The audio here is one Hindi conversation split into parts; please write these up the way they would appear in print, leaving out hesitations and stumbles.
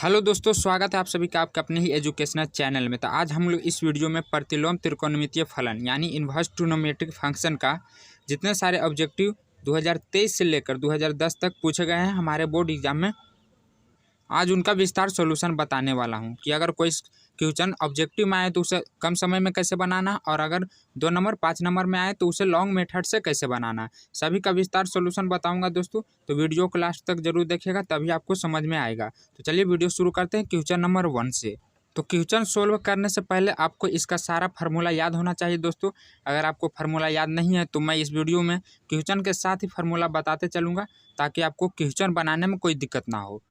हेलो दोस्तों, स्वागत है आप सभी का आपके अपने ही एजुकेशनल चैनल में। तो आज हम लोग इस वीडियो में प्रतिलोम त्रिकोणमितीय फलन यानी इन्वर्स ट्रिग्नोमेट्रिक फंक्शन का जितने सारे ऑब्जेक्टिव 2023 से लेकर 2010 तक पूछे गए हैं हमारे बोर्ड एग्जाम में, आज उनका विस्तार सॉल्यूशन बताने वाला हूं कि अगर कोई क्वेश्चन ऑब्जेक्टिव में आए तो उसे कम समय में कैसे बनाना, और अगर 2 नंबर 5 नंबर में आए तो उसे लॉन्ग मेथड से कैसे बनाना। सभी का विस्तार सॉल्यूशन बताऊंगा दोस्तों, तो वीडियो को लास्ट तक जरूर देखिएगा, तभी आपको समझ में आएगा। तो चलिए वीडियो शुरू करते हैं क्वेश्चन नंबर 1 से। तो क्वेश्चन सोल्व करने से पहले आपको इसका सारा फार्मूला याद होना चाहिए दोस्तों। अगर आपको फार्मूला याद नहीं है तो मैं इस वीडियो में क्वेश्चन के साथ ही फार्मूला बताते चलूँगा, ताकि आपको क्वेश्चन बनाने में कोई दिक्कत ना हो।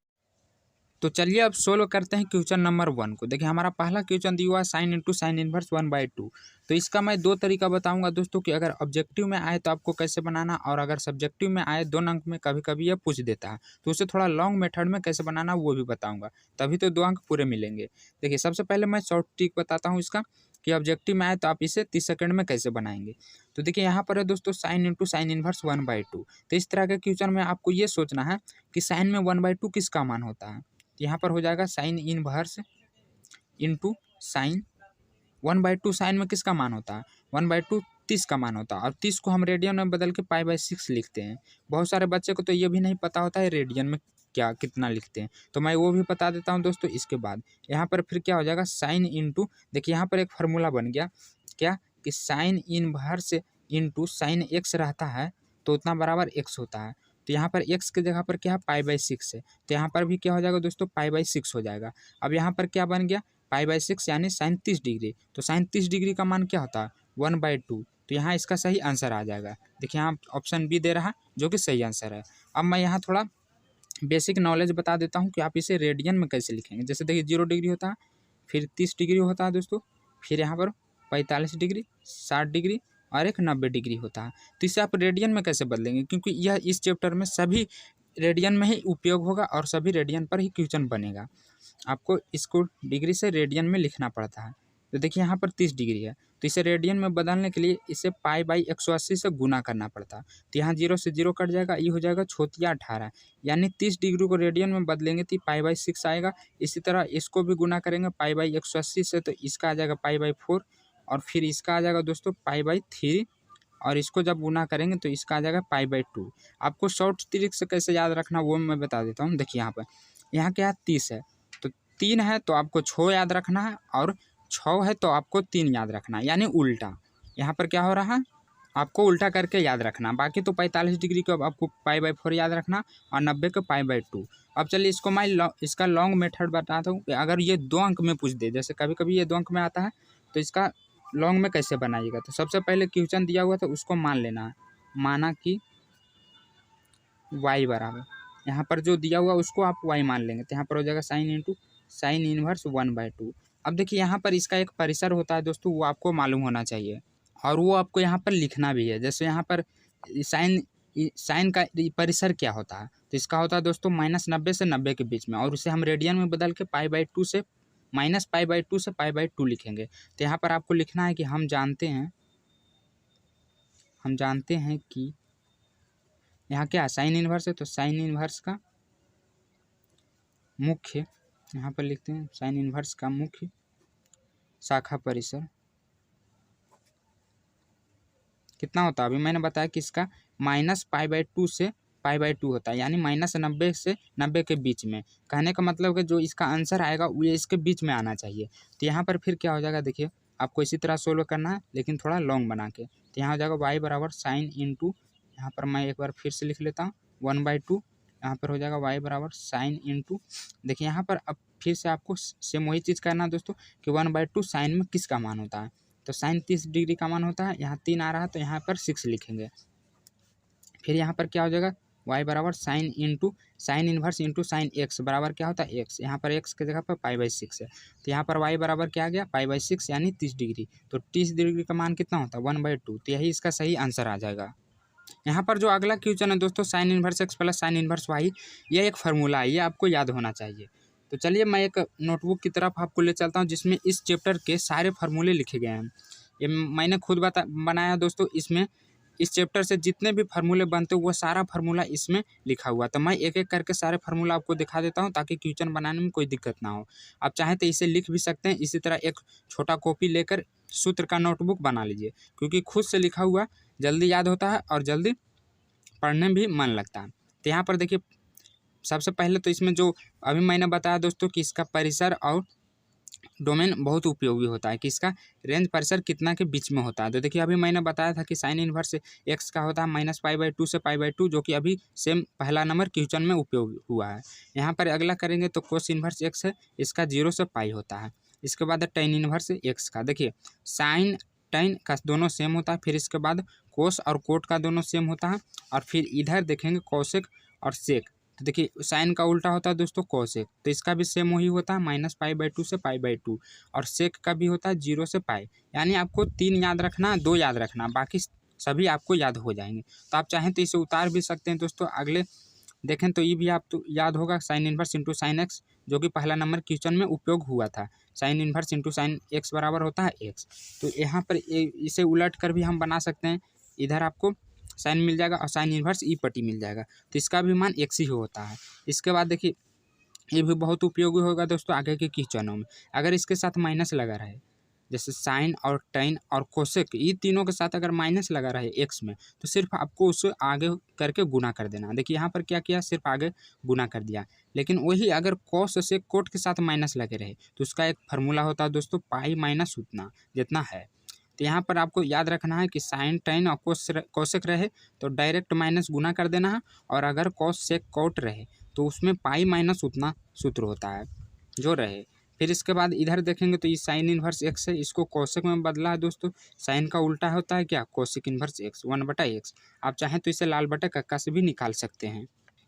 तो चलिए अब सोल्व करते हैं क्वेश्चन नंबर 1 को। देखिए हमारा पहला क्वेश्चन दिया हुआ है साइन इंटू साइन इनवर्स 1/2। तो इसका मैं 2 तरीका बताऊंगा दोस्तों कि अगर ऑब्जेक्टिव में आए तो आपको कैसे बनाना, और अगर सब्जेक्टिव में आए 2 अंक में कभी कभी यह पूछ देता है तो उसे थोड़ा लॉन्ग मेथड में कैसे बनाना वो भी बताऊँगा, तभी तो 2 अंक पूरे मिलेंगे। देखिए सबसे पहले मैं शॉर्ट ट्रिक बताता हूँ इसका कि ऑब्जेक्टिव में आए तो आप इसे 30 सेकंड में कैसे बनाएंगे। तो देखिए यहाँ पर है दोस्तों साइन इंटू साइन इनवर्स 1/2। तो इस तरह के क्वेश्चन में आपको ये सोचना है कि साइन में 1/2 किसका मान होता है। यहाँ पर हो जाएगा sine inverse into sine 1/2। Sine में किसका मान होता है 1/2 30 का मान होता है, और 30 को हम रेडियन में बदल के π/6 लिखते हैं। बहुत सारे बच्चे को तो ये भी नहीं पता होता है रेडियन में क्या कितना लिखते हैं, तो मैं वो भी बता देता हूँ दोस्तों। इसके बाद यहाँ पर फिर क्या हो जाएगा साइन इंटू, देखिए यहाँ पर एक फार्मूला बन गया क्या कि sign inverse into sine x रहता है तो उतना बराबर एक्स होता है। तो यहाँ पर एक्स की जगह पर क्या है π/6 है, तो यहाँ पर भी क्या हो जाएगा दोस्तों π/6 हो जाएगा। अब यहाँ पर क्या बन गया π/6 यानी साइन 30 डिग्री। तो साइन 30 डिग्री का मान क्या होता है 1/2। तो यहाँ इसका सही आंसर आ जाएगा। देखिए यहाँ ऑप्शन बी दे रहा है जो कि सही आंसर है। अब मैं यहाँ थोड़ा बेसिक नॉलेज बता देता हूँ कि आप इसे रेडियन में कैसे लिखेंगे। जैसे देखिए 0 डिग्री होता है, फिर 30 डिग्री होता है दोस्तों, फिर यहाँ पर 45 डिग्री, 60 डिग्री और एक 90 डिग्री होता है। तो इसे आप रेडियन में कैसे बदलेंगे, क्योंकि यह इस चैप्टर में सभी रेडियन में ही उपयोग होगा और सभी रेडियन पर ही क्वेश्चन बनेगा। आपको इसको डिग्री से रेडियन में लिखना पड़ता है। तो देखिए यहाँ पर 30 डिग्री है, तो इसे रेडियन में बदलने के लिए इसे π/180 से गुना करना पड़ता है। तो यहाँ 0 से 0 कट जाएगा, ये हो जाएगा 18, यानी 30 डिग्री को रेडियन में बदलेंगे तो π/6 आएगा। इसी तरह इसको भी गुना करेंगे π/180 से, तो इसका आ जाएगा π/4, और फिर इसका आ जाएगा दोस्तों π/3, और इसको जब गुना करेंगे तो इसका आ जाएगा π/2। आपको शॉर्ट ट्रिक से कैसे याद रखना वो मैं बता देता हूँ। देखिए यहाँ पर यहाँ क्या है 30 है, तो 3 है तो आपको 6 याद रखना है, और 6 है तो आपको 3 याद रखना है, यानी उल्टा। यहाँ पर क्या हो रहा है आपको उल्टा करके याद रखना। बाकी तो 45 डिग्री को आपको π/4 याद रखना और 90 को π/2। अब चलिए इसको मैं इसका लॉन्ग मेथड बताता हूँ कि अगर ये 2 अंक में पूछ दे, जैसे कभी कभी ये 2 अंक में आता है, तो इसका लॉन्ग में कैसे बनाइएगा। तो सबसे पहले क्वेश्चन दिया हुआ था उसको मान लेना है, माना कि y बराबर, यहाँ पर जो दिया हुआ उसको आप y मान लेंगे, तो यहाँ पर हो जाएगा साइन इंटू साइन इनवर्स 1/2। अब देखिए यहाँ पर इसका एक परिसर होता है दोस्तों, वो आपको मालूम होना चाहिए, और वो आपको यहाँ पर लिखना भी है। जैसे यहाँ पर साइन का परिसर क्या होता है, तो इसका होता है दोस्तों -90 से 90 के बीच में, और उसे हम रेडियन में बदल के π/2 से -π/2 से π/2 लिखेंगे। तो यहाँ पर आपको लिखना है कि हम जानते हैं कि यहाँ क्या साइन इनवर्स है, तो साइन इनवर्स का मुख्य, यहाँ पर लिखते हैं साइन इनवर्स का मुख्य शाखा परिसर कितना होता है। अभी मैंने बताया कि इसका -π/2 से π/2 होता है, यानी -90 से 90 के बीच में। कहने का मतलब कि जो इसका आंसर आएगा वो इसके बीच में आना चाहिए। तो यहाँ पर फिर क्या हो जाएगा, देखिए आपको इसी तरह सोल्व करना है लेकिन थोड़ा लॉन्ग बना के। तो यहाँ हो जाएगा y बराबर साइन इंटू, यहाँ पर मैं एक बार फिर से लिख लेता हूँ 1/2। यहाँ पर हो जाएगा y बराबर साइन इंटू, देखिए यहाँ पर अब फिर से आपको सेम वही चीज़ करना है दोस्तों कि 1/2 साइन में किसका मान होता है, तो साइन 30 डिग्री का मान होता है। यहाँ 3 आ रहा है तो यहाँ पर 6 लिखेंगे। फिर यहाँ पर क्या हो जाएगा y बराबर sine into sine inverse into sine x बराबर क्या होता है x, यहाँ पर x की जगह पर π/6 है, तो यहाँ पर y बराबर क्या आ गया π/6 यानी 30 डिग्री। तो 30 डिग्री का मान कितना होता है 1/2, तो यही इसका सही आंसर आ जाएगा। यहाँ पर जो अगला क्वेश्चन है दोस्तों sine inverse x plus sine inverse y, ये एक फार्मूला है, ये आपको याद होना चाहिए। तो चलिए मैं एक नोटबुक की तरफ आपको ले चलता हूँ जिसमें इस चैप्टर के सारे फार्मूले लिखे गए हैं। ये मैंने खुद बनाया दोस्तों। इसमें इस चैप्टर से जितने भी फार्मूले बनते हैं वो सारा फार्मूला इसमें लिखा हुआ। तो मैं एक एक करके सारे फार्मूला आपको दिखा देता हूँ ताकि क्वेश्चन बनाने में कोई दिक्कत ना हो। आप चाहें तो इसे लिख भी सकते हैं। इसी तरह एक छोटा कॉपी लेकर सूत्र का नोटबुक बना लीजिए, क्योंकि खुद से लिखा हुआ जल्दी याद होता है और जल्दी पढ़ने में भी मन लगता है। तो यहाँ पर देखिए, सबसे पहले तो इसमें जो अभी मैंने बताया दोस्तों कि इसका परिसर और डोमेन बहुत उपयोगी होता है कि इसका रेंज परिसर कितना के बीच में होता है। तो देखिए, अभी मैंने बताया था कि साइन इनवर्स एक्स का होता है -π/2 से π/2, जो कि अभी सेम पहला नंबर क्वेश्चन में उपयोग हुआ है। यहाँ पर अगला करेंगे तो कोस इनवर्स एक्स है, इसका 0 से π होता है। इसके बाद टेन इनवर्स एक्स का, देखिए साइन टेन का दोनों सेम होता है, फिर इसके बाद कोस और कोट का दोनों सेम होता है, और फिर इधर देखेंगे कोसेक और सेक। तो देखिए, साइन का उल्टा होता है दोस्तों कोसेक, तो इसका भी सेम वही होता है -π/2 से π/2, और सेक का भी होता है 0 से π। यानी आपको 3 याद रखना, 2 याद रखना, बाकी सभी आपको याद हो जाएंगे। तो आप चाहें तो इसे उतार भी सकते हैं दोस्तों। अगले देखें तो ये भी आप तो याद होगा, sign inverse into sine x, जो कि पहला नंबर क्वेश्चन में उपयोग हुआ था। Sign inverse into sine x बराबर होता है एक्स। तो यहाँ पर इसे उलट कर भी हम बना सकते हैं। इधर आपको साइन मिल जाएगा और साइन इनवर्स ई पट्टी मिल जाएगा, तो इसका भी मान एक्स ही होता है। इसके बाद देखिए, ये भी बहुत उपयोगी होगा दोस्तों आगे के क्वेश्चनों में। अगर इसके साथ माइनस लगा रहे, जैसे साइन और टेन और कोसेक, ये तीनों के साथ अगर माइनस लगा रहे एक्स में, तो सिर्फ आपको उसे आगे करके गुना कर देना। देखिए यहाँ पर क्या किया, सिर्फ आगे गुना कर दिया। लेकिन वही अगर कोस से कोट के साथ माइनस लगे रहे तो उसका एक फार्मूला होता है दोस्तों, पाई माइनस उतना जितना है। तो यहाँ पर आपको याद रखना है कि साइन टेन और कोसेक रहे तो डायरेक्ट माइनस गुना कर देना है, और अगर कोस सेक कोट रहे तो उसमें पाई माइनस उतना सूत्र होता है जो रहे। फिर इसके बाद इधर देखेंगे तो ये साइन इनवर्स एक्स है, इसको कोसेक में बदला है दोस्तों। साइन का उल्टा होता है क्या, कोसेक इनवर्स एक्स, 1/x। आप चाहें तो इसे लाल बटे कक्का से भी निकाल सकते हैं।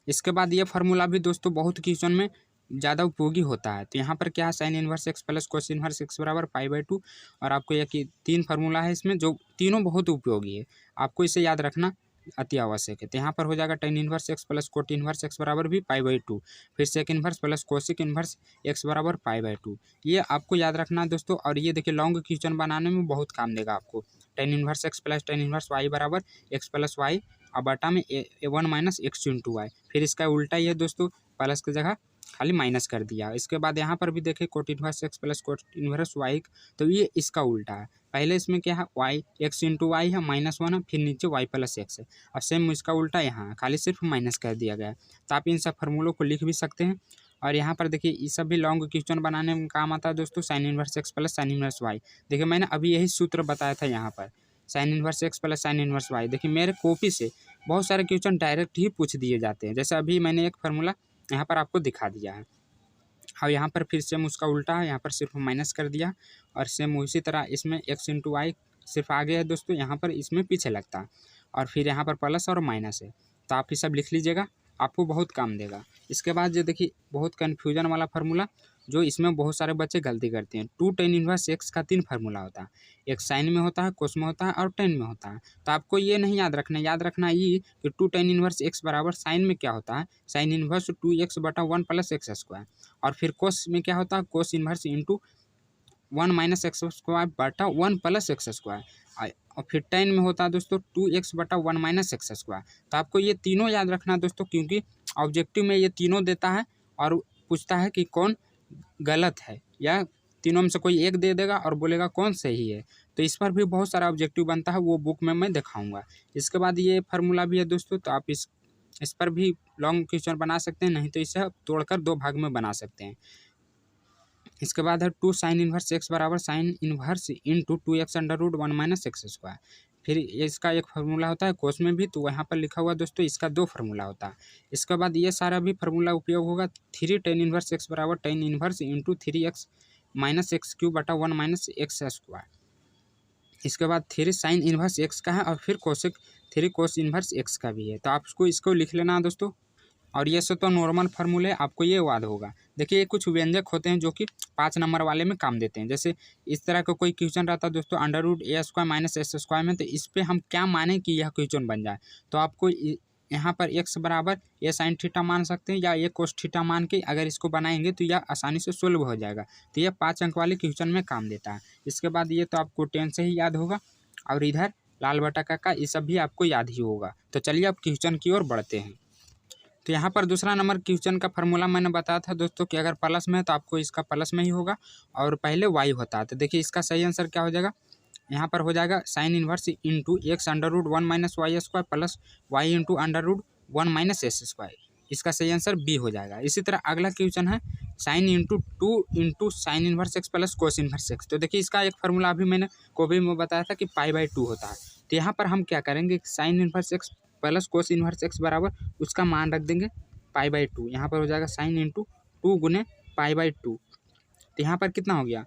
इसके बाद ये फार्मूला भी दोस्तों बहुत क्वेश्चन में ज़्यादा उपयोगी होता है। तो यहाँ पर क्या है, sign inverse x plus cos inverse x बराबर π/2, और आपको यह कि 3 फार्मूला है इसमें, जो तीनों बहुत उपयोगी है। आपको इसे याद रखना अति आवश्यक है। तो यहाँ पर हो जाएगा tan inverse x plus cot inverse x बराबर भी π/2, फिर sec inverse plus cosec inverse x बराबर π/2। ये आपको याद रखना है दोस्तों। और ये देखिए, लॉन्ग क्वेश्चन बनाने में बहुत काम देगा आपको। Tan inverse x plus tan inverse y बराबर एक्स प्लस वाई, और बटा में a1 - x इंटू वाई। फिर इसका उल्टा ही है दोस्तों, प्लस की जगह खाली माइनस कर दिया। इसके बाद यहाँ पर भी देखें cot inverse x plus cot inverse y, तो ये इसका उल्टा है। पहले इसमें क्या है, वाई एक्स इंटू वाई है, -1 है, फिर नीचे वाई प्लस एक्स है। और सेम इसका उल्टा यहाँ है, खाली सिर्फ माइनस कर दिया गया है। तो आप इन सब फार्मूलों को लिख भी सकते हैं। और यहाँ पर देखिए, ये सब भी लॉन्ग क्वेश्चन बनाने में काम आता है दोस्तों। Sine inverse x plus sine inverse y, देखिए मैंने अभी यही सूत्र बताया था यहाँ पर, sine inverse x plus sine inverse y. देखिए मेरे कॉपी से बहुत सारे क्वेश्चन डायरेक्ट ही पूछ दिए जाते हैं। जैसे अभी मैंने एक फार्मूला यहाँ पर आपको दिखा दिया है, और यहाँ पर फिर सेम उसका उल्टा है, यहाँ पर सिर्फ माइनस कर दिया। और सेम उसी तरह इसमें एक्स इंटू वाई सिर्फ आगे है दोस्तों, यहाँ पर इसमें पीछे लगता है, और फिर यहाँ पर प्लस और माइनस है। तो आप ये सब लिख लीजिएगा, आपको बहुत काम देगा। इसके बाद जो देखिए, बहुत कन्फ्यूजन वाला फार्मूला, जो इसमें बहुत सारे बच्चे गलती करते हैं। 2 टेन इनवर्स एक्स का 3 फार्मूला होता है, एक साइन में होता है, कोस में होता है, और टेन में होता है। तो आपको ये नहीं याद रखना, याद रखना ये कि 2 टेन इनवर्स एक्स बराबर साइन में क्या होता है, साइन इनवर्स 2x बटा 1 प्लस एक्स स्क्वायर। और फिर कोस में क्या होता है, cos inverse into 1 - x square बटा 1 प्लस एक्स स्क्वायर। और फिर टेन में होता है दोस्तों 2x बटा 1 - x स्क्वायर। तो आपको ये तीनों याद रखना दोस्तों, क्योंकि ऑब्जेक्टिव में ये तीनों देता है और पूछता है कि कौन गलत है, या तीनों में से कोई एक दे देगा और बोलेगा कौन सही है। तो इस पर भी बहुत सारा ऑब्जेक्टिव बनता है, वो बुक में मैं दिखाऊंगा। इसके बाद ये फार्मूला भी है दोस्तों, तो आप इस पर भी लॉन्ग क्वेश्चन बना सकते हैं, नहीं तो इसे तोड़कर 2 भाग में बना सकते हैं। इसके बाद है 2 साइन इनवर्स एक्स बराबर sign inverse into 2x √1 - x square. फिर इसका एक फार्मूला होता है कोस में भी, तो यहाँ पर लिखा हुआ दोस्तों, इसका 2 फार्मूला होता है। इसके बाद ये सारा भी फार्मूला उपयोग होगा। 3 टेन इनवर्स एक्स बराबर tan inverse into 3x - x³ बटा 1 - x स्क्वायर। इसके बाद 3 साइन इनवर्स एक्स का है, और फिर कोसेक 3 कोस इनवर्स एक्स का भी है। तो आपको इसको लिख लेना है दोस्तों। और ये सब तो नॉर्मल फार्मूले, आपको ये याद होगा। देखिए, ये कुछ व्यंजक होते हैं जो कि 5 नंबर वाले में काम देते हैं। जैसे इस तरह का कोई क्वेश्चन रहता है दोस्तों, √a² - s स्क्वायर में, तो इस पर हम क्या माने कि यह क्वेश्चन बन जाए। तो आपको यहाँ पर x बराबर a साइन थीटा मान सकते हैं, या a कोस थीटा मान के अगर इसको बनाएंगे तो यह आसानी से सोल्व हो जाएगा। तो यह 5 अंक वाले क्वेश्चन में काम देता है। इसके बाद ये तो आपको 10 से ही याद होगा। और इधर लाल बटा का ये सब भी आपको याद ही होगा। तो चलिए अब क्वेश्चन की ओर बढ़ते हैं। तो यहाँ पर दूसरा नंबर क्वेश्चन का फार्मूला मैंने बताया था दोस्तों कि अगर प्लस में है तो आपको इसका प्लस में ही होगा और पहले वाई होता है। तो देखिए इसका सही आंसर क्या हो जाएगा, यहाँ पर हो जाएगा sine inverse into x under root 1 minus y square plus y into under root 1 minus s square. इसका सही आंसर बी हो जाएगा। इसी तरह अगला क्वेश्चन है sine into 2 into sine inverse x plus cos inverse x. तो देखिए इसका एक फार्मूला अभी मैंने कॉपी में बताया था कि पाई/2 होता है। तो यहाँ पर हम क्या करेंगे, sign inverse x plus cos inverse x बराबर उसका मान रख देंगे पाई/2। यहाँ पर हो जाएगा साइन इंटू 2 गुने पाई/2। तो यहाँ पर कितना हो गया,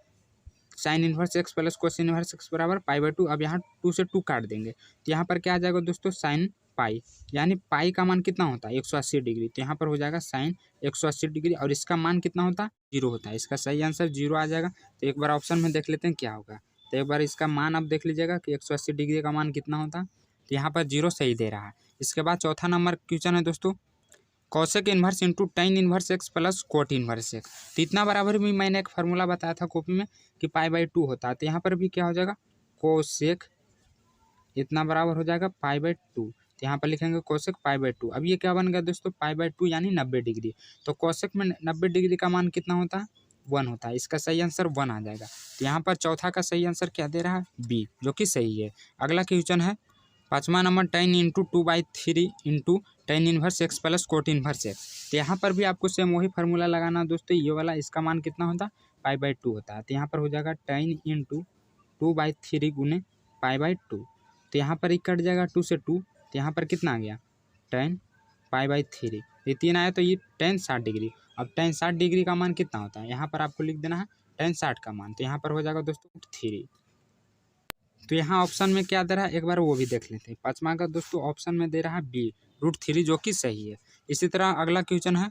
sign inverse x plus cos inverse x बराबर पाई/2। अब यहाँ 2 से 2 काट देंगे तो यहाँ पर क्या आ जाएगा दोस्तों, साइन पाई, यानी पाई का मान कितना होता है 180 डिग्री। तो यहाँ पर हो जाएगा साइन 180 डिग्री और इसका मान कितना होता है 0 होता है। इसका सही आंसर 0 आ जाएगा। तो एक बार ऑप्शन में देख लेते हैं क्या होगा। तो एक बार इसका मान आप देख लीजिएगा कि 180 डिग्री का मान कितना होता है। तो यहाँ पर 0 सही दे रहा है। इसके बाद चौथा नंबर क्वेश्चन है दोस्तों cosec inverse into tan inverse x plus cot inverse x. तो इतना बराबर भी मैंने एक फार्मूला बताया था कॉपी में कि पाई/2 होता है। तो यहाँ पर भी क्या हो जाएगा, कोसेक इतना बराबर हो जाएगा पाई/2। तो यहाँ पर लिखेंगे कोसेक पाई/2। अब ये क्या बन गया दोस्तों, पाई/2 यानी 90 डिग्री। तो कोसेक में 90 डिग्री का मान कितना होता है 1 होता है। इसका सही आंसर 1 आ जाएगा। तो यहाँ पर चौथा का सही आंसर क्या दे रहा है, बी, जो कि सही है। अगला क्वेश्चन है 5वां number tan into 2/3 into tan inverse x plus cot inverse x. तो यहाँ पर भी आपको सेम वही फार्मूला लगाना दोस्तों, ये वाला। इसका मान कितना होता है पाई/2 होता है। तो यहाँ पर हो जाएगा टेन इंटू 2/3 गुने पाई/2। तो यहाँ पर ही कट जाएगा 2 से 2। तो यहाँ पर कितना आ गया, टेन पाई/3। ये 3 आया तो ये टेन 60 डिग्री। अब टेन 60 डिग्री का मान कितना होता है, यहाँ पर आपको लिख देना है टेन 60 का मान। तो यहाँ पर हो जाएगा दोस्तों 3। तो यहाँ ऑप्शन में क्या दे रहा है एक बार वो भी देख लेते हैं। 5वां का दोस्तों ऑप्शन में दे रहा है बी √3, जो कि सही है। इसी तरह अगला क्वेश्चन है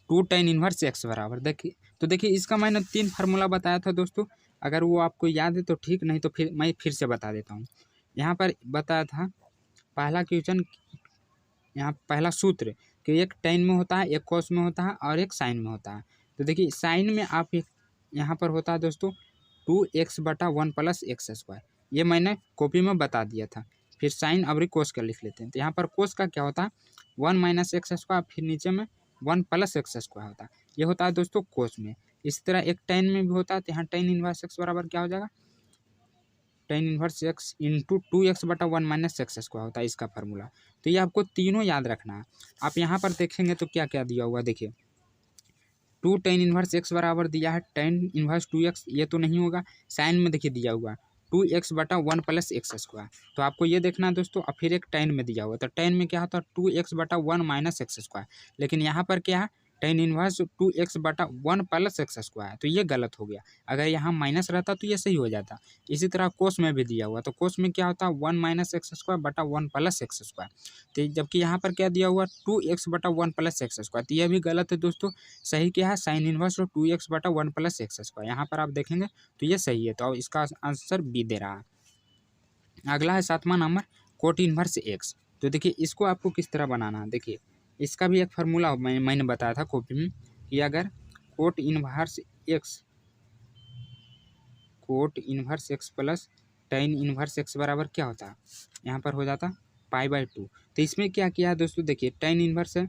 2 टेन इन्वर्स एक्स बराबर। देखिए इसका मैंने 3 फार्मूला बताया था दोस्तों, अगर वो आपको याद है तो ठीक, नहीं तो फिर मैं फिर से बता देता हूँ। यहाँ पर बताया था पहला क्वेश्चन, यहाँ पहला सूत्र कि एक टेन में होता है, एक कोस में होता है और एक साइन में होता है। तो देखिए साइन में आप यहाँ पर होता है दोस्तों 2x/1 प्लस एक्स स्क्वायर। ये मैंने कॉपी में बता दिया था। फिर साइन अबरी कोस का लिख लेते हैं। तो यहाँ पर कोस का क्या होता है 1 माइनस एक्स स्क्वायर, फिर नीचे में 1 प्लस एक्स स्क्वायर होता है। ये होता है दोस्तों कोस में। इसी तरह एक टेन में भी होता है। तो यहाँ टेन इन्वर्स एक्स बराबर क्या हो जाएगा, ten inverse x into 2x/1 minus x square होता है इसका फार्मूला। तो ये आपको तीनों याद रखना है। आप यहाँ पर देखेंगे तो क्या क्या दिया हुआ, देखिए 2 टेन इन्वर्स एक्स बराबर दिया है टेन इन्वर्स 2x, ये तो नहीं होगा। साइन में देखिए दिया हुआ 2x/1 प्लस एक्स स्क्वायर। तो आपको ये देखना है दोस्तों। और फिर एक टेन में दिया हुआ, तो टेन में क्या होता है 2x/1 माइनस एक्स स्क्वायर। लेकिन यहाँ पर क्या है tan inverse 2x/1 plus x square. तो ये गलत हो गया। अगर यहाँ माइनस रहता तो ये सही हो जाता। इसी तरह कोस में भी दिया हुआ, तो कोस में क्या होता है 1 माइनस एक्स स्क्वायर बटा 1 प्लस एक्स स्क्वायर। तो जबकि यहाँ पर क्या दिया हुआ 2x/1 प्लस एक्स स्क्वायर। तो यह भी गलत है दोस्तों। सही क्या है sign inverse 2x/1 plus x square. यहाँ पर आप देखेंगे तो ये सही है। तो इसका आंसर बी दे रहा है। अगला है 7वां नंबर कोट इन्वर्स एक्स। तो देखिए इसको आपको किस तरह बनाना है, देखिए इसका भी एक फार्मूला मैंने बताया था कॉपी में कि अगर cot inverse x plus tan inverse x बराबर क्या होता है, यहाँ पर हो जाता पाई/2। तो इसमें क्या किया है दोस्तों, देखिए टेन इन्वर्स है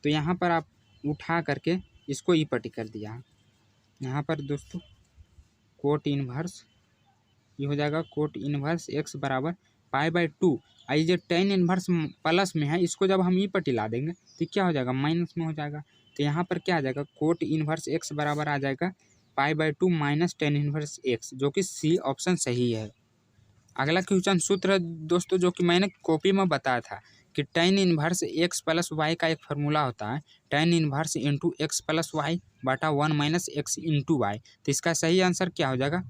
तो यहाँ पर आप उठा करके इसको ई पट्टी कर दिया है। यहाँ पर दोस्तों कोट इन्वर्स ये हो जाएगा कोट इन्वर्स एक्स बराबर पाई/2। आई जो टेन इन्वर्स प्लस में है, इसको जब हम ई पट्टी ला देंगे तो क्या हो जाएगा माइनस में हो जाएगा। तो यहाँ पर क्या आ जाएगा कोट इन्वर्स एक्स बराबर आ जाएगा पाई/2 माइनस टेन इन्वर्स एक्स, जो कि सी ऑप्शन सही है। अगला क्वेश्चन सूत्र है दोस्तों जो कि मैंने कॉपी में बताया था कि tan inverse x plus y का एक फार्मूला होता है tan inverse into x plus y बटा 1 माइनस एक्स इंटू वाई। तो इसका सही आंसर क्या हो जाएगा,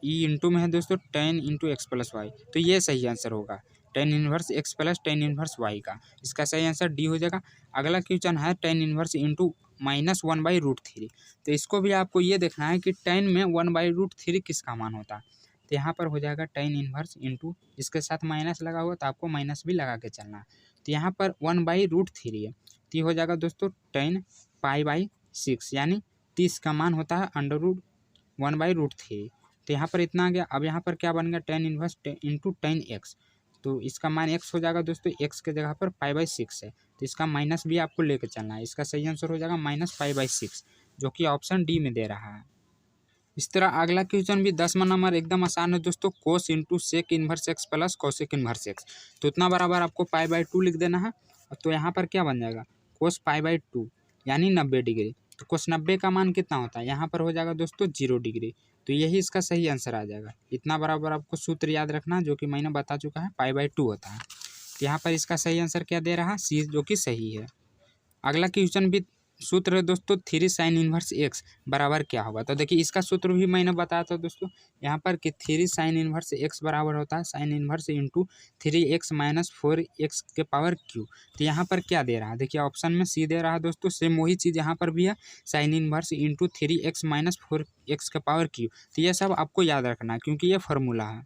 ई इंटू में है दोस्तों tan into x plus y. तो ये सही आंसर होगा tan inverse x plus tan inverse y का। इसका सही आंसर डी हो जाएगा। अगला क्वेश्चन है टेन इन्वर्स इंटू -1/√3। तो इसको भी आपको ये देखना है कि टेन में 1/√3 किसका मान होता है। तो यहाँ पर हो जाएगा टेन इन्वर्स इंटू, इसके साथ माइनस लगा हुआ तो आपको माइनस भी लगा के चलना है। तो यहाँ पर 1/√3 है। तो ये हो जाएगा दोस्तों 10 पाई/6, यानी 30 का मान होता है √1/√3। तो यहाँ पर इतना आ गया। अब यहाँ पर क्या बन गया, tan inverse into ten x, तो इसका मान एक्स हो जाएगा दोस्तों। एक्स के जगह पर पाई/6 है, तो इसका माइनस भी आपको लेकर चलना है। इसका सही आंसर हो जाएगा -पाई/6, जो कि ऑप्शन डी में दे रहा है। इस तरह अगला क्वेश्चन भी 10वां नंबर एकदम आसान है दोस्तों। Cos into sec inverse x plus cosec inverse x, तो इतना बराबर आपको पाई/2 लिख देना है। तो यहाँ पर क्या बन जाएगा, कोस पाई/2 यानी 90 डिग्री। तो कोस 90 का मान कितना होता है, यहाँ पर हो जाएगा दोस्तों 0 डिग्री। तो यही इसका सही आंसर आ जाएगा। इतना बराबर आपको सूत्र याद रखना, जो कि मैंने बता चुका है, पाई/2 होता है। तो यहाँ पर इसका सही आंसर क्या दे रहा है, सी, जो कि सही है। अगला क्वेश्चन भी सूत्र है दोस्तों, 3 साइन इन्वर्स एक्स बराबर क्या होगा। तो देखिए इसका सूत्र भी मैंने बताया था दोस्तों यहाँ पर कि 3 साइन इन्वर्स एक्स बराबर होता है sign inverse into 3x minus 4x के पावर क्यू। तो यहाँ पर क्या दे रहा है, देखिए ऑप्शन में सी दे रहा है दोस्तों। सेम वही चीज़ यहाँ पर भी है, sign inverse into 3x minus 4x के पावर क्यू। तो ये सब आपको याद रखना है, क्योंकि ये फार्मूला है।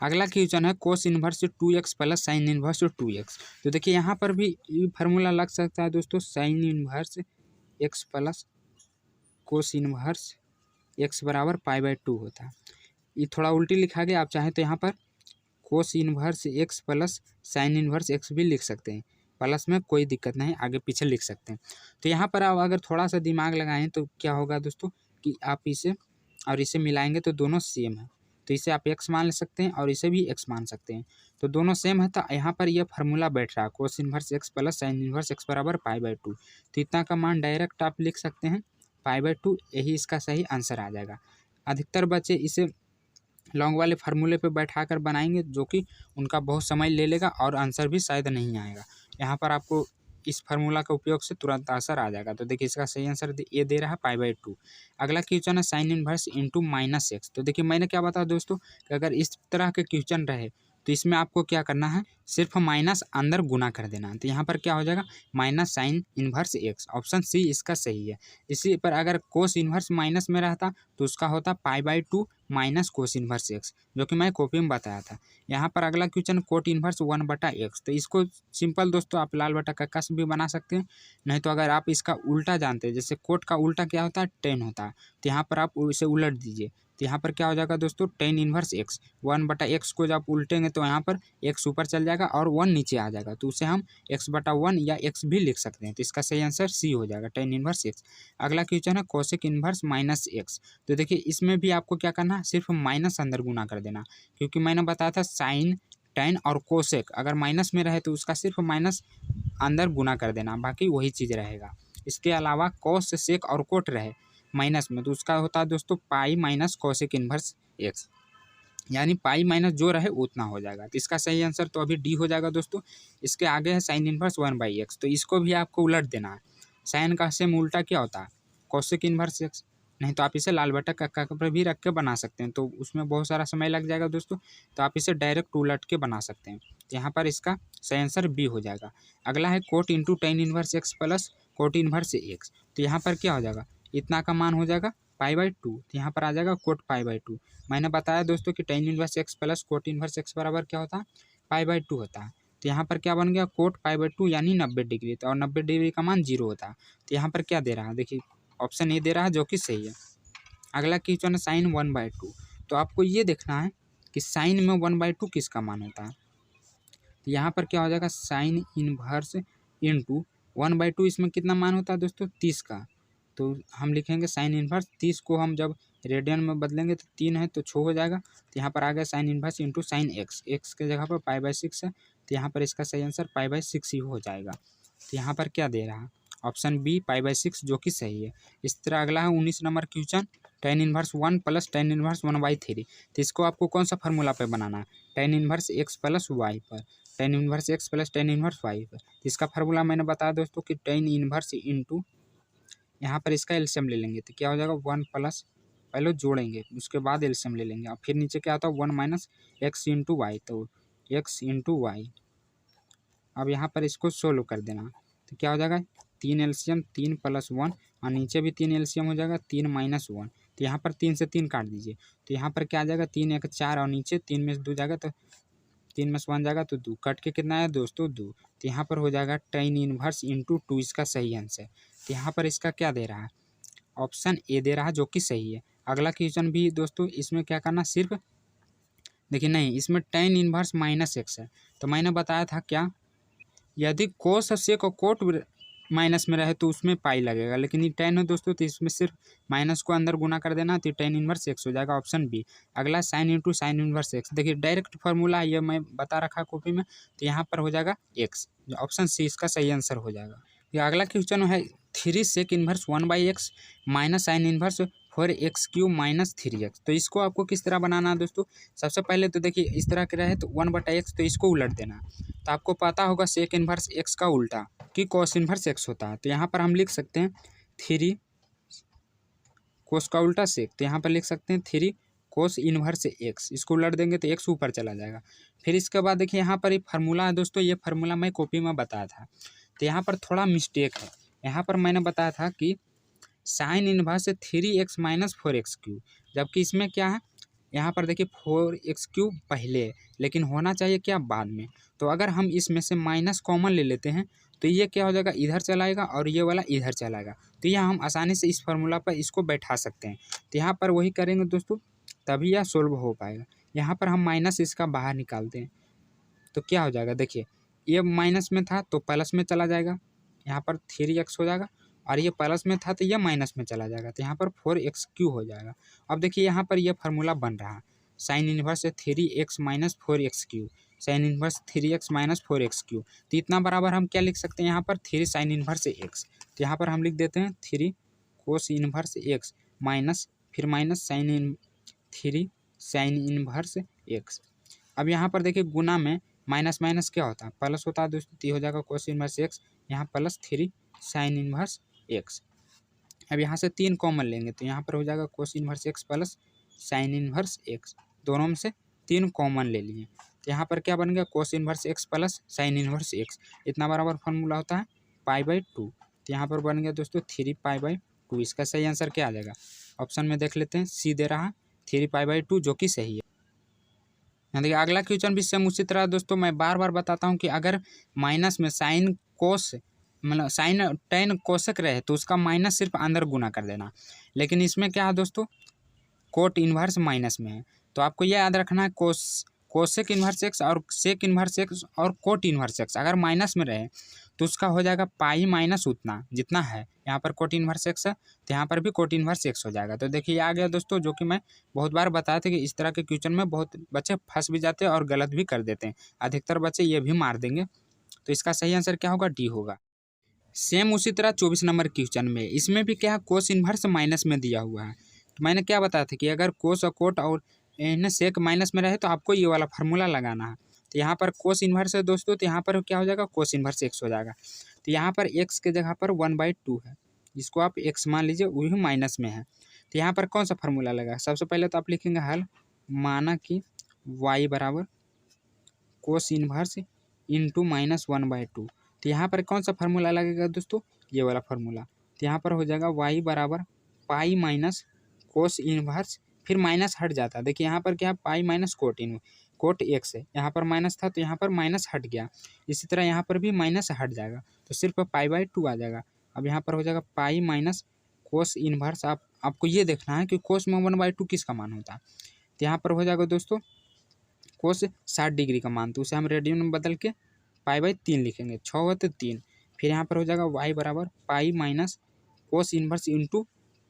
अगला क्वेश्चन है cos inverse 2x plus sine inverse 2x। तो देखिए यहाँ पर भी फार्मूला लग सकता है दोस्तों, sign inverse x plus cos inverse x बराबर पाई/2 होता है। ये थोड़ा उल्टी लिखा गया, आप चाहें तो यहाँ पर cos inverse x plus sine inverse x भी लिख सकते हैं। प्लस में कोई दिक्कत नहीं, आगे पीछे लिख सकते हैं। तो यहाँ पर आप अगर थोड़ा सा दिमाग लगाएं तो क्या होगा दोस्तों कि आप इसे और इसे मिलाएंगे तो दोनों सेम है। तो इसे आप एक्स मान सकते हैं और इसे भी एक्स मान सकते हैं, तो दोनों सेम है। तो यहाँ पर यह फार्मूला बैठ रहा है, cos inverse x plus sine inverse x बराबर पाई/2। तो इतना का मान डायरेक्ट आप लिख सकते हैं पाई/2, यही इसका सही आंसर आ जाएगा। अधिकतर बच्चे इसे लॉन्ग वाले फार्मूले पे बैठा कर बनाएंगे, जो कि उनका बहुत समय ले लेगा और आंसर भी शायद नहीं आएगा। यहाँ पर आपको इस फार्मूला के उपयोग से तुरंत आंसर आ जाएगा। तो देखिए इसका सही आंसर ये दे रहा है पाई/2। अगला क्वेश्चन है साइन इन्वर्स इंटू -x। तो देखिए मैंने क्या बताया दोस्तों कि अगर इस तरह के क्वेश्चन रहे तो इसमें आपको क्या करना है, सिर्फ माइनस अंदर गुना कर देना है। तो यहाँ पर क्या हो जाएगा, minus sine inverse x, option C इसका सही है। इसी पर अगर कोस इन्वर्स माइनस में रहता तो उसका होता पाई/2 माइनस कोस इन्वर्स एक्स, जो कि मैं कॉपी में बताया था। यहाँ पर अगला क्वेश्चन कोट इन्वर्स 1/x। तो इसको सिंपल दोस्तों आप लाल बटा का कस भी बना सकते हैं, नहीं तो अगर आप इसका उल्टा जानते हैं, जैसे कोट का उल्टा क्या होता है, टेन होता है, तो यहाँ पर आप इसे उलट दीजिए। तो यहाँ पर क्या हो जाएगा दोस्तों, टेन इन्वर्स एक्स, 1/x को जब आप उल्टेंगे तो यहाँ पर x ऊपर चल जाएगा और 1 नीचे आ जाएगा, तो उसे हम x/1 या x भी लिख सकते हैं। तो इसका सही आंसर सी हो जाएगा, टेन इन्वर्स एक्स। अगला क्वेश्चन है कोसेक इन्वर्स -x। तो देखिए इसमें भी आपको क्या करना है, सिर्फ माइनस अंदर गुना कर देना, क्योंकि मैंने बताया था साइन, टेन और कोसेक अगर माइनस में रहे तो उसका सिर्फ माइनस अंदर गुना कर देना, बाकी वही चीज़ रहेगा। इसके अलावा कोस सेक और कोट रहे माइनस में तो उसका होता है दोस्तों pi minus cosec inverse x, यानी पाई माइनस जो रहे उतना हो जाएगा। तो इसका सही आंसर तो अभी डी हो जाएगा दोस्तों। इसके आगे है साइन इन्वर्स 1/x, तो इसको भी आपको उलट देना है। साइन का सेम उल्टा क्या होता है, कोसेक इन्वर्स एक्स, नहीं तो आप इसे लाल बटा कक्का पर भी रख के बना सकते हैं, तो उसमें बहुत सारा समय लग जाएगा दोस्तों। तो आप इसे डायरेक्ट उलट के बना सकते हैं। यहाँ पर इसका सही आंसर बी हो जाएगा। अगला है cot into tan inverse x plus cot inverse x. तो यहाँ पर क्या हो जाएगा, इतना का मान हो जाएगा पाई/2, तो यहाँ पर आ जाएगा कोट पाई/2। मैंने बताया दोस्तों कि tan inverse x plus cot inverse x बराबर क्या होता है, पाई/2 होता है। तो यहाँ पर क्या बन गया, कोट पाई/2 यानी 90 डिग्री, तो और 90 डिग्री का मान 0 होता है। तो यहाँ पर क्या दे रहा है, देखिए ऑप्शन ए दे रहा है, जो कि सही है। अगला क्वेश्चन है साइन 1/2। तो आपको ये देखना है कि साइन में 1/2 किसका मान होता है। तो यहाँ पर क्या हो जाएगा, साइन इन्वर्स इंटू 1/2, इसमें कितना मान होता है दोस्तों, 30 का। तो हम लिखेंगे साइन इन्वर्स 30 को हम जब रेडियन में बदलेंगे तो 3 है तो 6 हो जाएगा। तो यहाँ पर आ गया sign inverse into sine x, x के जगह पर पाई/6 है, तो यहाँ पर इसका सही आंसर पाई/6 ही हो जाएगा। तो यहाँ पर क्या दे रहा है, ऑप्शन बी पाई/6, जो कि सही है। इस तरह अगला है 19 number question, tan inverse 1 plus tan inverse 1/3। तो इसको आपको कौन सा फार्मूला पे बनाना है, tan inverse x plus y पर, tan inverse x plus tan inverse y पर। इसका फार्मूला मैंने बताया दोस्तों कि टेन इन्वर्स इंटू, यहाँ पर इसका एलसीएम ले लेंगे तो क्या हो जाएगा, 1 प्लस, पहले जोड़ेंगे उसके बाद एलसीएम ले लेंगे, और फिर नीचे क्या आता है 1 माइनस एक्स इंटू वाई, तो एक्स इंटू वाई। अब यहाँ पर इसको सोल्व कर देना, तो क्या हो जाएगा, 3 एलसीएम 3 + 1, और नीचे भी 3 एलसीएम हो जाएगा 3 - 1। तो यहाँ पर 3 से 3 काट दीजिए, तो यहाँ पर क्या आ जाएगा, 3 × 4, और नीचे 3 में से 2 जाएगा तो 3 में से 1 जाएगा तो 2, कट के कितना है दोस्तों 2। तो यहाँ पर हो जाएगा टेन इन्वर्स इंटू 2 इसका सही आंसर। तो यहाँ पर इसका क्या दे रहा है, ऑप्शन ए दे रहा है, जो कि सही है। अगला क्वेश्चन भी दोस्तों इसमें क्या करना, सिर्फ देखिए नहीं, इसमें tan इनवर्स माइनस एक्स है। तो मैंने बताया था क्या, यदि कोस सेक और कोट माइनस में रहे तो उसमें पाई लगेगा, लेकिन ये tan है दोस्तों तो इसमें सिर्फ माइनस को अंदर गुना कर देना तो tan इनवर्स एक्स हो जाएगा, ऑप्शन बी। अगला sine into sine inverse x, देखिए डायरेक्ट फार्मूला है, ये मैं बता रखा कॉपी में, तो यहाँ पर हो जाएगा एक्स, ऑप्शन सी इसका सही आंसर हो जाएगा। ये अगला क्वेश्चन है 3 sec inverse 1/x minus sine inverse 4x³ minus 3x। तो इसको आपको किस तरह बनाना है दोस्तों, सबसे पहले तो देखिए इस तरह के रहे तो 1/x, तो इसको उलट देना। तो आपको पता होगा सेक इनवर्स एक्स का उल्टा कि कॉस इनवर्स एक्स होता है, तो यहाँ पर हम लिख सकते हैं 3 कोस का उल्टा सेक, तो यहाँ पर लिख सकते हैं 3 कोस इनवर्स एक्स, इसको उलट देंगे तो एक्स ऊपर चला जाएगा। फिर इसके बाद देखिए यहाँ पर एक फार्मूला है दोस्तों, ये फार्मूला मैं कॉपी में बताया था, तो यहाँ पर थोड़ा मिस्टेक है। यहाँ पर मैंने बताया था कि sine inverse 3x minus 4x³, जबकि इसमें क्या है, यहाँ पर देखिए 4x³ पहले है, लेकिन होना चाहिए क्या बाद में। तो अगर हम इसमें से माइनस कॉमन ले लेते हैं तो ये क्या हो जाएगा, इधर चलाएगा और ये वाला इधर चलाएगा, तो यह हम आसानी से इस फार्मूला पर इसको बैठा सकते हैं। तो यहाँ पर वही करेंगे दोस्तों, तभी यह सोल्व हो पाएगा। यहाँ पर हम माइनस इसका बाहर निकालते हैं तो क्या हो जाएगा, देखिए ये माइनस में था तो प्लस में चला जाएगा, यहाँ पर 3x हो जाएगा, और ये प्लस में था तो ये माइनस में चला जाएगा, तो यहाँ पर 4x³ हो जाएगा। अब देखिए यहाँ पर ये फार्मूला बन रहा है, sine inverse 3x minus 4x³, sine inverse 3x minus 4x³, तो इतना बराबर हम क्या लिख सकते हैं, यहाँ पर 3 साइन इनवर्स एक्स, तो यहाँ पर हम लिख देते हैं 3 कोस इनवर्स एक्स माइनस फिर माइनस 3 साइन इनवर्स एक्स। अब यहाँ पर देखिए गुना में माइनस माइनस क्या होता है, प्लस होता है दोस्तों, तो हो जाएगा कोस इनवर्स एक्स, यहाँ प्लस 3 साइन इनवर्स एक्स। अब यहाँ से 3 कॉमन लेंगे तो यहाँ पर हो जाएगा cos inverse x plus sine inverse x, दोनों में से 3 कॉमन ले लिए, तो यहाँ पर क्या बन गया, cos inverse x plus sine inverse x, इतना बराबर फॉर्मूला होता है π/2, तो यहाँ पर बन गया दोस्तों 3π/2। इसका सही आंसर क्या आ जाएगा, ऑप्शन में देख लेते हैं, सी दे रहा है 3π/2, जो कि सही है। देखिए अगला क्वेश्चन भी सेम उसी तरह दोस्तों, मैं बार बार बताता हूँ कि अगर माइनस में साइन कोस मतलब साइन tan कोसेक रहे तो उसका माइनस सिर्फ अंदर गुना कर देना, लेकिन इसमें क्या है दोस्तों, कोट इन्वर्स माइनस में है, तो आपको यह याद रखना है कोसेक इन्वर्स एक्स और सेक इन्वर्स एक्स और कोट इन्वर्स एक्स अगर माइनस में रहे तो उसका हो जाएगा पाई माइनस उतना जितना है, यहाँ पर कोट इन्वर्स एक्स है तो यहाँ पर भी कोट इन्वर्स एक्स हो जाएगा। तो देखिए आ गया दोस्तों, जो कि मैं बहुत बार बताया था कि इस तरह के क्वेश्चन में बहुत बच्चे फंस भी जाते हैं और गलत भी कर देते हैं, अधिकतर बच्चे ये भी मार देंगे। तो इसका सही आंसर क्या होगा, डी होगा। सेम उसी तरह 24 नंबर क्वेश्चन में, इसमें भी क्या है, कोस इन्वर्स माइनस में दिया हुआ है, तो मैंने क्या बताया था कि अगर कोस और कोट और इन्हें सेक माइनस में रहे तो आपको ये वाला फार्मूला लगाना है। तो यहाँ पर कोस इन्वर्स है दोस्तों, तो यहाँ पर क्या हो जाएगा, कोस इन्वर्स एक्स हो जाएगा, तो यहाँ पर एक्स के जगह पर 1/2 है, जिसको आप एक्स मान लीजिए, वही माइनस में है। तो यहाँ पर कौन सा फार्मूला लगा, सबसे पहले तो आप लिखेंगे हल, माना कि y बराबर कोस इन्वर्स इंटू माइनस 1/2, तो यहाँ पर कौन सा फार्मूला लगेगा दोस्तों, ये वाला फार्मूला, तो यहाँ पर हो जाएगा y बराबर पाई माइनस कोस इनवर्स, फिर माइनस हट जाता है, देखिए यहाँ पर क्या है, पाई माइनस कोट एक्स है, यहाँ पर माइनस था तो यहाँ पर माइनस हट गया, इसी तरह यहाँ पर भी माइनस हट जाएगा तो सिर्फ π/2 आ जाएगा। अब यहाँ पर हो जाएगा पाई माइनस कोस इनवर्स, आपको ये देखना है कि कोस में 1/2 किसका मान होता है, तो यहाँ पर हो जाएगा दोस्तों कोस 60 डिग्री का मान, तो उसे हम रेडियन में बदल के π/3 लिखेंगे, 6 हुआ तो 3, फिर यहाँ पर हो जाएगा y बराबर pi minus cos inverse into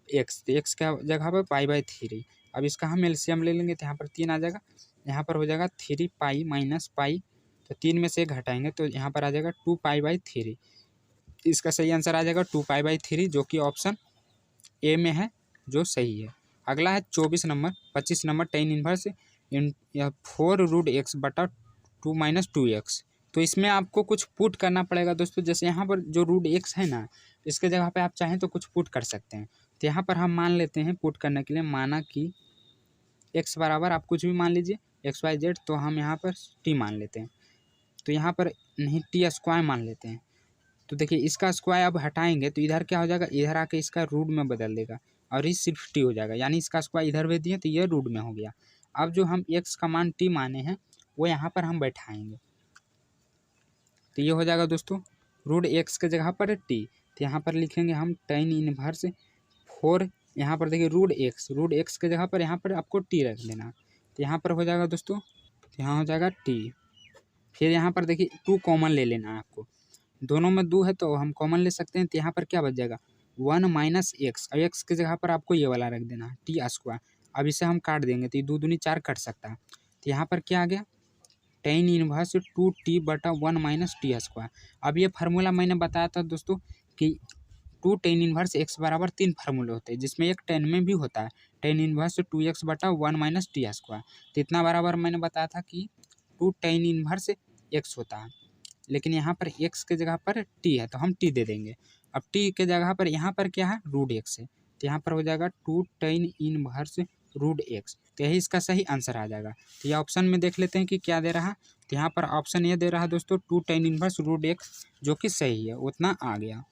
x, तो एक्स का जगह पर π/3। अब इसका हम एलसीएम ले लेंगे तो यहाँ पर 3 आ जाएगा, यहाँ पर हो जाएगा 3 पाई माइनस पाई, तो 3 में से 1 घटाएंगे तो यहाँ पर आ जाएगा 2 π/3। इसका सही आंसर आ जाएगा 2 π/3, जो कि ऑप्शन ए में है, जो सही है। अगला है 25 number tan inverse 4√x/2 - 2x। तो इसमें आपको कुछ पुट करना पड़ेगा दोस्तों, जैसे यहाँ पर जो √x है ना, इसके जगह पे आप चाहें तो कुछ पुट कर सकते हैं। तो यहाँ पर हम मान लेते हैं पुट करने के लिए, माना कि x बराबर आप कुछ भी मान लीजिए XYZ, तो हम यहाँ पर t मान लेते हैं, तो यहाँ पर नहीं t² मान लेते हैं। तो देखिए इसका स्क्वायर अब हटाएंगे तो इधर क्या हो जाएगा, इधर आके इसका रूट में बदल देगा और ये सिर्फ t हो जाएगा, यानी इसका स्क्वायर इधर भेज दिए तो ये रूट में हो गया। अब जो हम x का मान t माने हैं वो यहाँ पर हम बैठाएंगे, तो ये हो जाएगा दोस्तों √x के जगह पर t, तो यहाँ पर लिखेंगे हम tan इनवर्स 4 यहाँ पर देखिए रूट एक्स के जगह पर यहाँ पर आपको टी रख देना। तो यहाँ पर हो जाएगा दोस्तों, तो यहाँ हो जाएगा टी। फिर यहाँ पर देखिए 2 कॉमन ले लेना है आपको, दोनों में 2 है तो हम कॉमन ले सकते हैं। तो यहाँ पर क्या बच जाएगा 1 माइनस एक्स, और एक्स की जगह पर आपको ये वाला रख देना है टी स्क्वायर। अब इसे हम काट देंगे तो ये 2 दूनी 4 कट सकता है। तो यहाँ पर क्या आ गया tan इनवर्स 2t बटा 1 माइनस टी स्क्वायर। अब ये फार्मूला मैंने बताया था दोस्तों कि 2 tan इनवर्स एक्स बराबर 3 फार्मूले होते हैं, जिसमें एक tan में भी होता है tan इनवर्स 2x बटा 1 माइनस टी स्क्वायर। तो इतना बराबर मैंने बताया था कि 2 tan इनवर्स एक्स होता है, लेकिन यहाँ पर x के जगह पर t है तो हम t दे देंगे। अब t के जगह पर यहाँ पर क्या है रूट एक्स है, तो यहाँ पर हो जाएगा 2 tan इनवर्स रूट एक्स। तो यही इसका सही आंसर आ जाएगा। तो ये ऑप्शन में देख लेते हैं कि क्या दे रहा है। तो यहाँ पर ऑप्शन ये दे रहा है दोस्तों 2 tan इनवर्स रूट एक्स, जो कि सही है, उतना आ गया।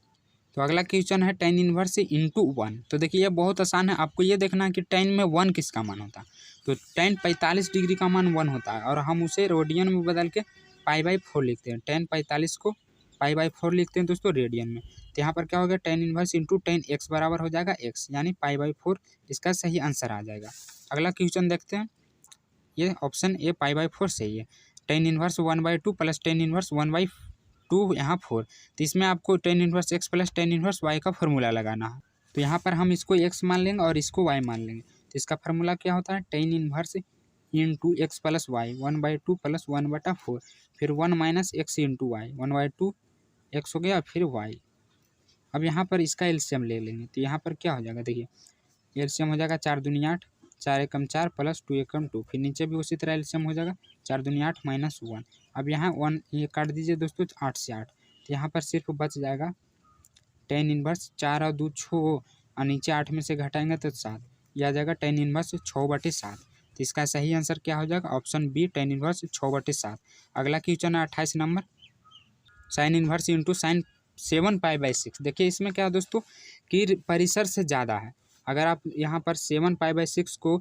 तो अगला क्वेश्चन है tan इनवर्स इंटू 1। तो देखिए ये बहुत आसान है, आपको ये देखना है कि tan में 1 किसका मान होता है। तो tan 45 डिग्री का मान 1 होता है, और हम उसे रेडियन में बदल के π/4 लिखते हैं। tan 45 को π/4 लिखते हैं दोस्तों रेडियन में। तो यहाँ पर क्या हो गया tan inverse into tan x बराबर हो जाएगा x, यानी π/4 इसका सही आंसर आ जाएगा। अगला क्वेश्चन देखते हैं, ये ऑप्शन ए π/4 सही है। tan inverse 1/2 plus tan inverse 1/2 यहाँ 4। तो इसमें आपको tan inverse x plus tan inverse y का फार्मूला लगाना है। तो यहाँ पर हम इसको x मान लेंगे और इसको y मान लेंगे। तो इसका फार्मूला क्या होता है tan inverse into x plus y 1/2 plus 1/4, फिर 1 minus x into y 1/2 x हो गया, फिर वाई। अब यहाँ पर इसका एलसीएम ले लेंगे। तो यहाँ पर क्या हो जाएगा देखिए एलसीएम हो जाएगा 4 दूनी 8, 4 एकम 4 प्लस 2 एकम 2, फिर नीचे भी उसी तरह एलसीएम हो जाएगा 4 दूनी 8 माइनस 1। अब यहाँ 1 ये काट दीजिए दोस्तों 8 से 8। तो यहाँ पर सिर्फ बच जाएगा tan इनवर्स 4 और 2 6, और नीचे 8 में से घटाएंगे तो 7, यह आ जाएगा tan इनवर्स 6/7। तो इसका सही आंसर क्या हो जाएगा ऑप्शन बी tan इनवर्स 6/7। अगला क्वेश्चन है 28 number, sine inverse into sine 7π/6। देखिए इसमें क्या है दोस्तों कि परिसर से ज़्यादा है। अगर आप यहाँ पर 7π/6 को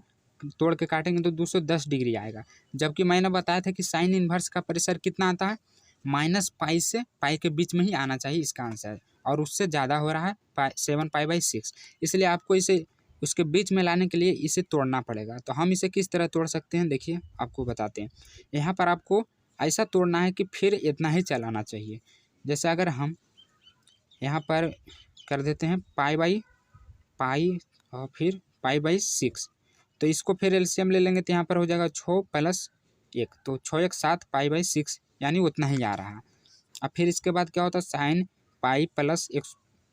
तोड़ के काटेंगे तो 210 डिग्री आएगा, जबकि मैंने बताया था कि साइन इनवर्स का परिसर कितना आता है -π से π के बीच में ही आना चाहिए इसका आंसर, और उससे ज़्यादा हो रहा है 7π/6, इसलिए आपको इसे उसके बीच में लाने के लिए इसे तोड़ना पड़ेगा। तो हम इसे किस तरह तोड़ सकते हैं देखिए आपको बताते हैं। यहाँ पर आपको ऐसा तोड़ना है कि फिर इतना ही चलाना चाहिए। जैसे अगर हम यहाँ पर कर देते हैं π/π और फिर π/6, तो इसको फिर एलसीएम ले लेंगे। तो यहाँ पर हो जाएगा 6 प्लस 1, तो 6 1 7 π/6, यानी उतना ही आ रहा है। अब फिर इसके बाद क्या होता है साइन π प्लस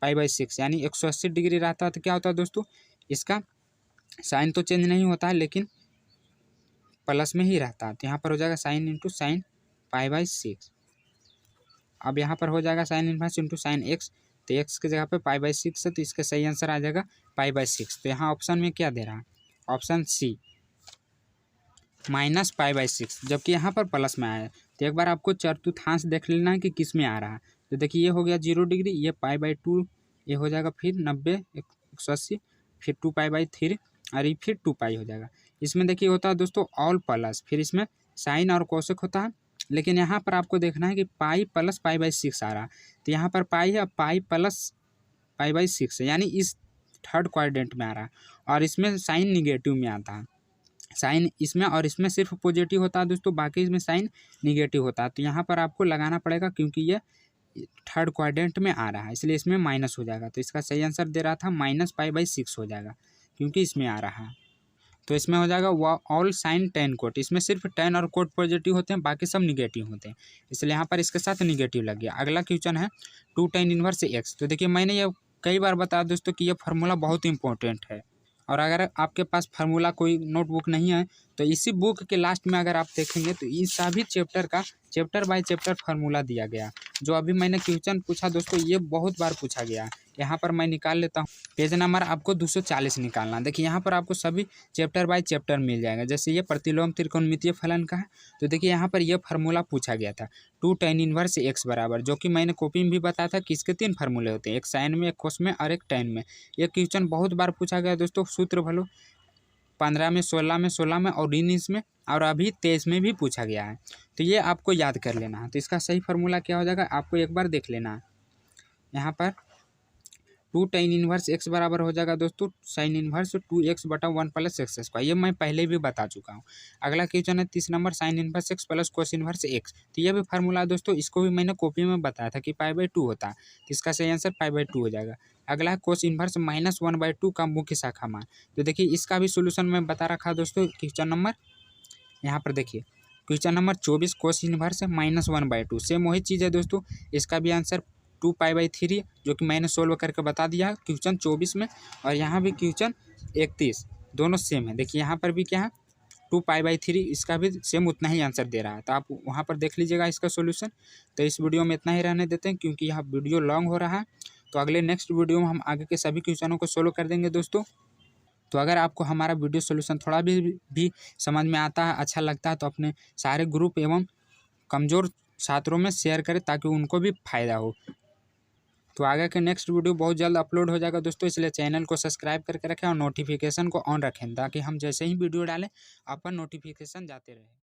π/6, यानी 180 डिग्री रहता है। तो क्या होता है दोस्तों इसका साइन तो चेंज नहीं होता है, लेकिन प्लस में ही रहता है। तो यहाँ पर हो जाएगा साइन इंटू साइन π/6। अब यहाँ पर हो जाएगा sine inverse into sine x, तो एक्स की जगह पे π/6 है, तो इसका सही आंसर आ जाएगा π/6। तो यहाँ ऑप्शन में क्या दे रहा है ऑप्शन सी -π/6, जबकि यहाँ पर प्लस में आया है। तो एक बार आपको चतुर्थांश देख लेना है कि किस में आ रहा है। तो देखिए ये हो गया 0 डिग्री, ये π/2, ये हो जाएगा फिर 90 180, फिर 2π/3, और ये फिर 2π हो जाएगा। इसमें देखिए होता है दोस्तों ऑल प्लस, फिर इसमें साइन और कोसेक होता है, लेकिन यहाँ पर आपको देखना है कि π प्लस π/6 आ रहा है। तो यहाँ पर पाई है, पाई प्लस π/6 है, यानी इस थर्ड क्वाड्रेंट में आ रहा है, और इसमें साइन निगेटिव में आता है। साइन इसमें और इसमें सिर्फ पॉजिटिव होता है दोस्तों, बाकी इसमें साइन निगेटिव होता है। तो यहाँ पर आपको लगाना पड़ेगा, क्योंकि ये थर्ड क्वाड्रेंट में आ रहा है, इसलिए इसमें माइनस हो जाएगा। तो इसका सही आंसर दे रहा था -π/6 हो जाएगा, क्योंकि इसमें आ रहा है। तो इसमें हो जाएगा ऑल साइन टेन कोट, इसमें सिर्फ टेन और कोट पॉजिटिव होते हैं, बाकी सब निगेटिव होते हैं, इसलिए यहाँ पर इसके साथ निगेटिव लग गया। अगला क्वेश्चन है 2 tan इनवर्स एक्स। तो देखिए मैंने ये कई बार बताया दोस्तों कि ये फार्मूला बहुत इंपॉर्टेंट है, और अगर आपके पास फार्मूला कोई नोटबुक नहीं है तो इसी बुक के लास्ट में अगर आप देखेंगे तो इस सभी चैप्टर का चैप्टर बाय चैप्टर फार्मूला दिया गया। जो अभी मैंने क्वेश्चन पूछा दोस्तों ये बहुत बार पूछा गया। यहाँ पर मैं निकाल लेता हूँ, पेज नंबर आपको 240 निकालना। देखिए यहाँ पर आपको सभी चैप्टर बाय चैप्टर मिल जाएगा। जैसे ये प्रतिलोम त्रिकोणमितीय फलन का है, तो देखिए यहाँ पर यह फार्मूला पूछा गया था 2 tan इनवर्स एक्स बराबर, जो कि मैंने कॉपी में भी बताया था कि इसके 3 फार्मूले होते हैं, एक साइन में, एक कोस में और एक tan में। यह क्वेश्चन बहुत बार पूछा गया दोस्तों। सूत्र भलो 15 में, 16 में, 16 में और 19 में, और अभी 23 में भी पूछा गया है। तो ये आपको याद कर लेना है। तो इसका सही फार्मूला क्या हो जाएगा आपको एक बार देख लेना है। यहाँ पर 2 tan इनवर्स एक्स बराबर हो जाएगा दोस्तों साइन इनवर्स 2x बटा 1 प्लस एक्स स्क्वायर। ये मैं पहले भी बता चुका हूँ। अगला क्वेश्चन है 30 number sine inverse x plus cos inverse x. तो ये भी फार्मूला है दोस्तों, इसको भी मैंने कॉपी में बताया था कि π/2 होता है, तो इसका सही आंसर π/2 हो जाएगा। अगला है कोस इनवर्स -1/2 का मुख्य शाखा मान। तो देखिए इसका भी सोल्यूशन मैं बता रखा है दोस्तों। क्वेश्चन नंबर यहाँ पर देखिए, question number 24 cos inverse -1/2 same वही चीज़ है दोस्तों। इसका भी आंसर 2π/3 जो कि मैंने सोल्व करके बता दिया है क्वेश्चन 24 में, और यहाँ भी क्वेश्चन 31 दोनों सेम है। देखिए यहाँ पर भी क्या है 2π/3, इसका भी सेम उतना ही आंसर दे रहा है, तो आप वहाँ पर देख लीजिएगा इसका सोल्यूशन। तो इस वीडियो में इतना ही रहने देते हैं क्योंकि यह वीडियो लॉन्ग हो रहा है। तो अगले नेक्स्ट वीडियो में हम आगे के सभी क्वेश्चनों को सोल्व कर देंगे दोस्तों। तो अगर आपको हमारा वीडियो सोल्यूशन थोड़ा भी समझ में आता है, अच्छा लगता है, तो अपने सारे ग्रुप एवं कमज़ोर छात्रों में शेयर करें ताकि उनको भी फ़ायदा हो। तो आगे के नेक्स्ट वीडियो बहुत जल्द अपलोड हो जाएगा दोस्तों, इसलिए चैनल को सब्सक्राइब करके रखें और नोटिफिकेशन को ऑन रखें ताकि हम जैसे ही वीडियो डालें आप पर नोटिफिकेशन जाते रहे।